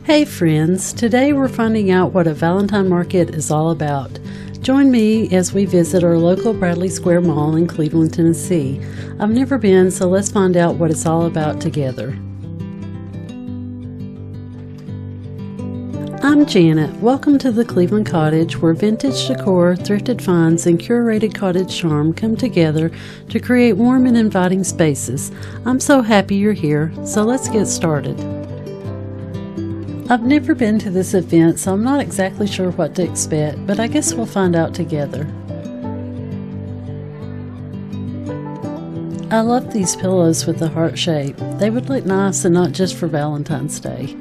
Hey friends, today we're finding out what a Valentine market is all about. Join me as we visit our local Bradley Square Mall in Cleveland, Tennessee. I've never been, so let's find out what it's all about together. I'm Janet. Welcome to the Cleveland Cottage, where vintage decor, thrifted finds, and curated cottage charm come together to create warm and inviting spaces. I'm so happy you're here, so let's get started. I've never been to this event, so I'm not exactly sure what to expect, but I guess we'll find out together. I love these pillows with the heart shape. They would look nice and not just for Valentine's Day.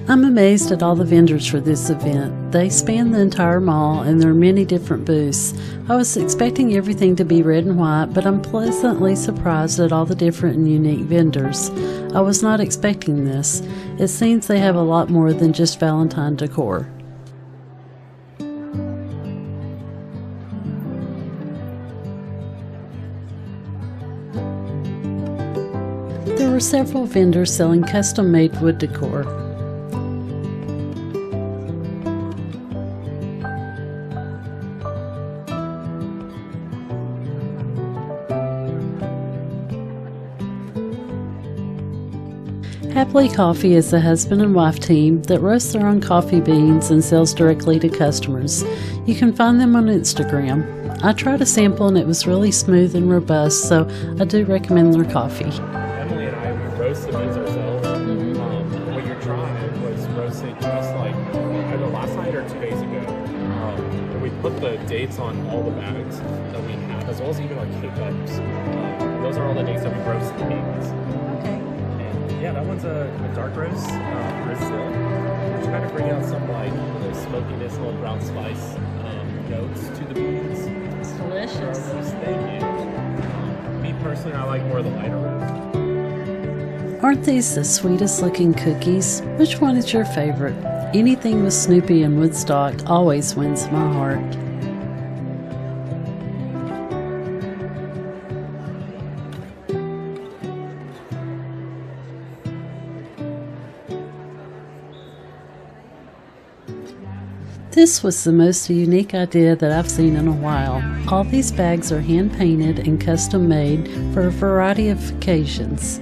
I'm amazed at all the vendors for this event. They span the entire mall and there are many different booths. I was expecting everything to be red and white, but I'm pleasantly surprised at all the different and unique vendors. I was not expecting this. It seems they have a lot more than just Valentine decor. There were several vendors selling custom-made wood decor. Happily Coffee is a husband and wife team that roasts their own coffee beans and sells directly to customers. You can find them on Instagram. I tried a sample and it was really smooth and robust, so I do recommend their coffee. Emily and I, we roast the beans ourselves. What you're trying was roasted just like either last night or 2 days ago. We put the dates on all the bags that we have, as well as even our K-cups. Those are all the dates that we roasted the beans. Yeah, that one's a dark roast, Brazil. We're trying to bring out some like little smokiness, little brown spice notes to the beans. It's delicious. Thank you. Me personally, I like more of the lighter roast. Aren't these the sweetest looking cookies? Which one is your favorite? Anything with Snoopy and Woodstock always wins my heart. This was the most unique idea that I've seen in a while. All these bags are hand painted and custom made for a variety of occasions.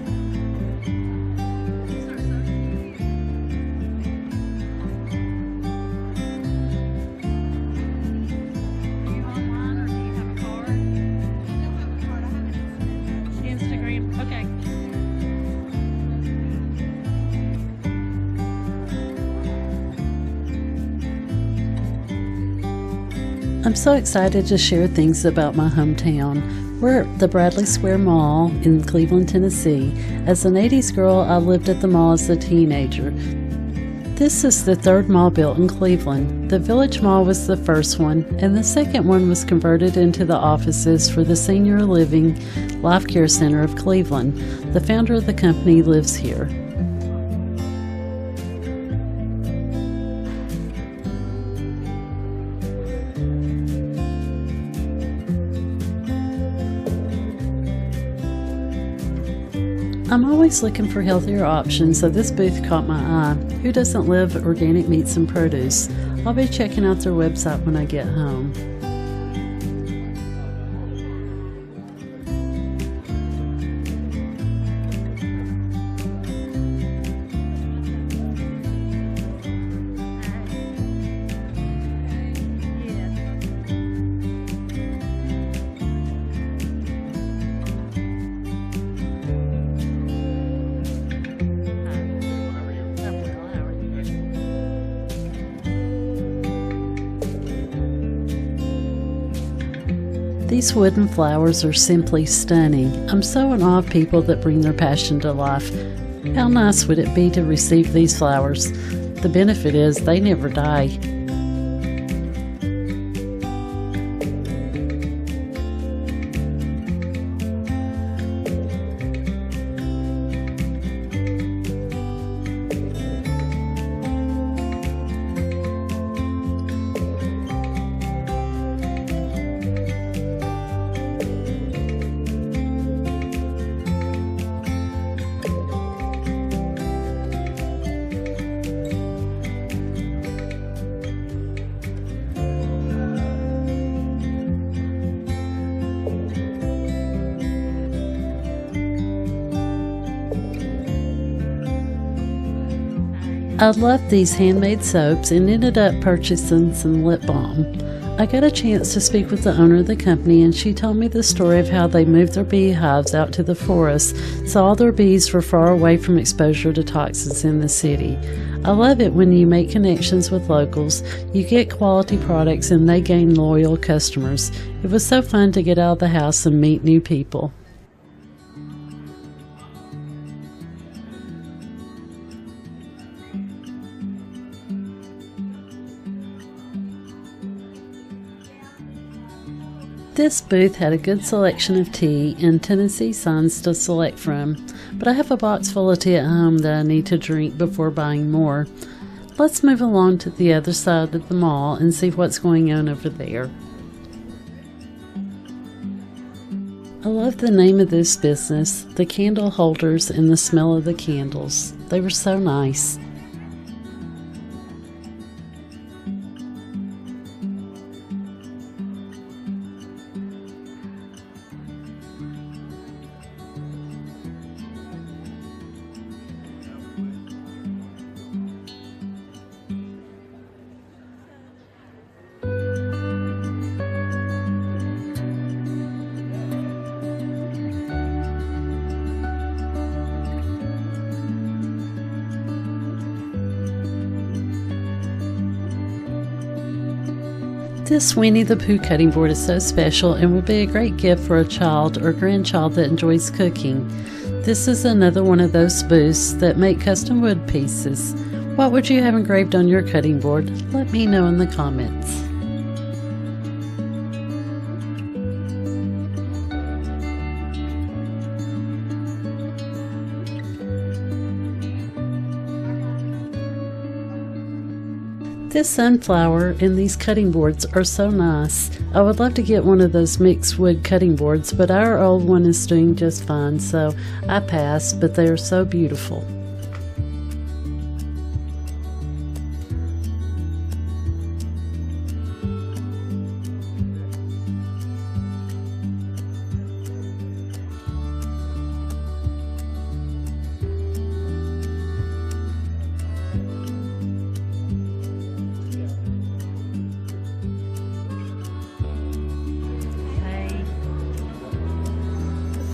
I'm so excited to share things about my hometown. We're at the Bradley Square Mall in Cleveland, Tennessee. As an 80s girl, I lived at the mall as a teenager. This is the third mall built in Cleveland. The Village Mall was the first one, and the second one was converted into the offices for the Senior Living Life Care Center of Cleveland. The founder of the company lives here. I'm always looking for healthier options, so this booth caught my eye. Who doesn't love organic meats and produce? I'll be checking out their website when I get home. These wooden flowers are simply stunning. I'm so in awe of people that bring their passion to life. How nice would it be to receive these flowers? The benefit is they never die. I loved these handmade soaps and ended up purchasing some lip balm. I got a chance to speak with the owner of the company, and she told me the story of how they moved their beehives out to the forest so all their bees were far away from exposure to toxins in the city. I love it when you make connections with locals, you get quality products, and they gain loyal customers. It was so fun to get out of the house and meet new people. This booth had a good selection of tea and Tennessee signs to select from, but I have a box full of tea at home that I need to drink before buying more. Let's move along to the other side of the mall and see what's going on over there. I love the name of this business, the candle holders and the smell of the candles. They were so nice. This Winnie the Pooh cutting board is so special and would be a great gift for a child or grandchild that enjoys cooking. This is another one of those booths that make custom wood pieces. What would you have engraved on your cutting board? Let me know in the comments. This sunflower and these cutting boards are so nice. I would love to get one of those mixed wood cutting boards, but our old one is doing just fine, so I passed, but they are so beautiful.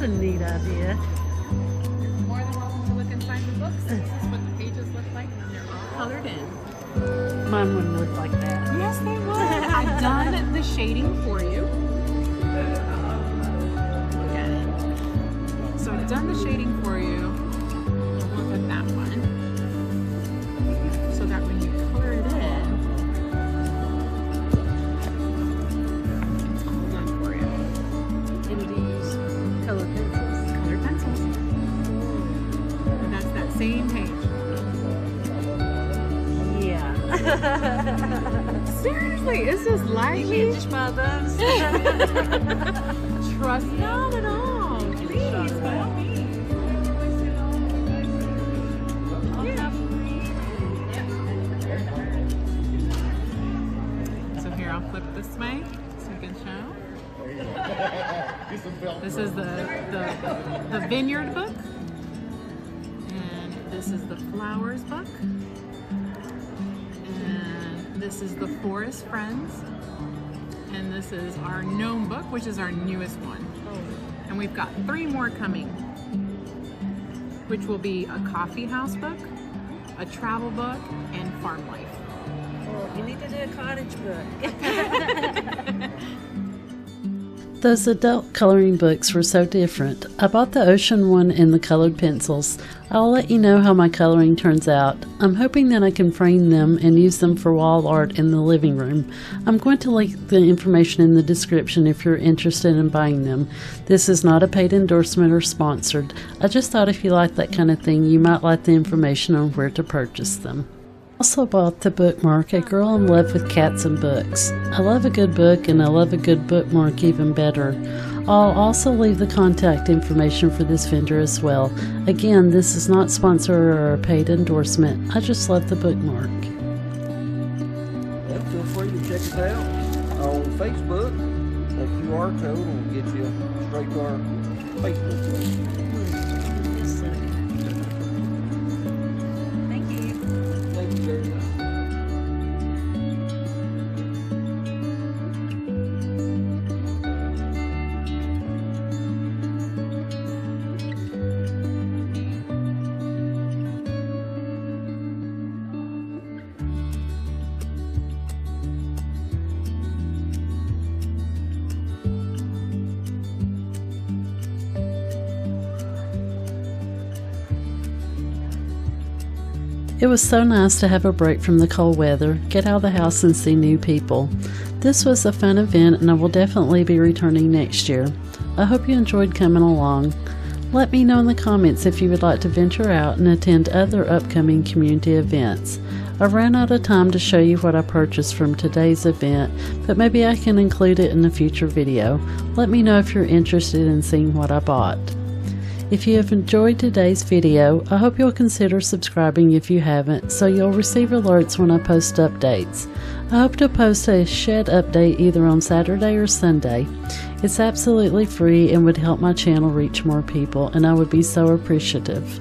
That's a neat idea. You're more than welcome to look inside the books. This is what the pages look like when they're all colored in. Mine wouldn't look like that. Yes, they would. I've done the shading for you. Look at it. So I've done the shading for you. Look at that one. So that when you color it in, it's all done for you. And do you use colored pencils? Colored pencils. And that's that same page. Yeah. Seriously, is this like You can't just buy those. Trust not at all. Please, by all means. So here, I'll flip this way so you can show. This is the vineyard book, and this is the flowers book, and this is the forest friends, and this is our gnome book, which is our newest one. And we've got 3 more coming, which will be a coffee house book, a travel book, and farm life. Oh, you need to do a cottage book. Those adult coloring books were so different. I bought the ocean one and the colored pencils. I'll let you know how my coloring turns out. I'm hoping that I can frame them and use them for wall art in the living room. I'm going to link the information in the description if you're interested in buying them. This is not a paid endorsement or sponsored. I just thought if you like that kind of thing, you might like the information on where to purchase them. Also bought the bookmark, A Girl in Love with Cats and Books. I love a good book, and I love a good bookmark even better. I'll also leave the contact information for this vendor as well. Again, this is not sponsored or a paid endorsement. I just love the bookmark. Well, feel free to check us out on Facebook. That QR code will get you straight to our Facebook page. Thank It was so nice to have a break from the cold weather, get out of the house and see new people. This was a fun event and I will definitely be returning next year. I hope you enjoyed coming along. Let me know in the comments if you would like to venture out and attend other upcoming community events. I ran out of time to show you what I purchased from today's event, but maybe I can include it in a future video. Let me know if you're interested in seeing what I bought. If you have enjoyed today's video, I hope you'll consider subscribing if you haven't, so you'll receive alerts when I post updates. I hope to post a shed update either on Saturday or Sunday. It's absolutely free and would help my channel reach more people, and I would be so appreciative.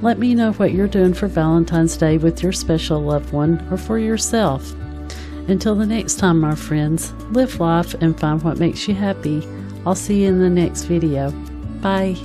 Let me know what you're doing for Valentine's Day with your special loved one or for yourself. Until the next time, my friends, live life and find what makes you happy. I'll see you in the next video. Bye.